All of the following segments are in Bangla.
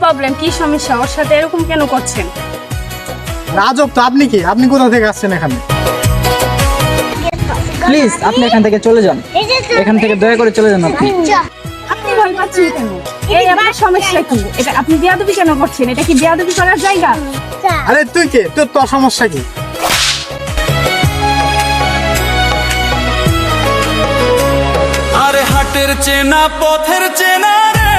প্রবলেম, কি সমস্যা? ওর সাথে এরকম কেন করছেন? রাজব তো। আপনি কি, আপনি কোথা থেকে আসছেন এখানে? প্লিজ আপনি এখান থেকে চলে যান, এখান থেকে দয়া করে চলে যান আপনি। আপনি ভয় পাচ্ছেন কেন? এই আপনার সমস্যা কি? এটা আপনি বেয়াদবি কেন করছেন? এটা কি বেয়াদবি করার জায়গা? আরে তুই কে? তোর সমস্যা কি? আরে হাটের চেনা পথের চেনা রে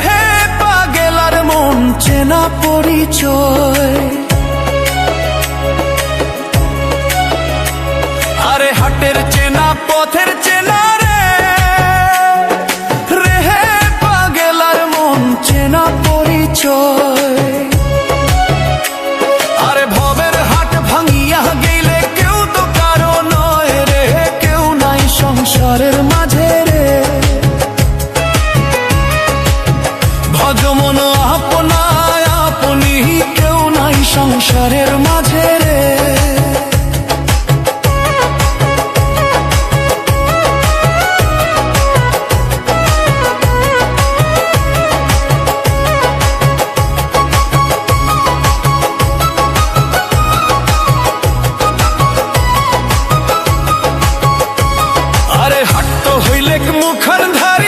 হে পাগেলার মন চেনা পরিচয়। আরে হাটের চেনা পথের চেনা রে হে পাগেলার মন চেনা পরিচয়। আরে ভবের হাট ভাঙিয়া গেলে কেউ তো কারো নয় রে, কেউ নাই সংসারের মাঝে রে। ভজমন আপনায় আপনি, কেউ নাই সংসারের মাঝে রে। আরে হাট তো হইলে মুখার ধারি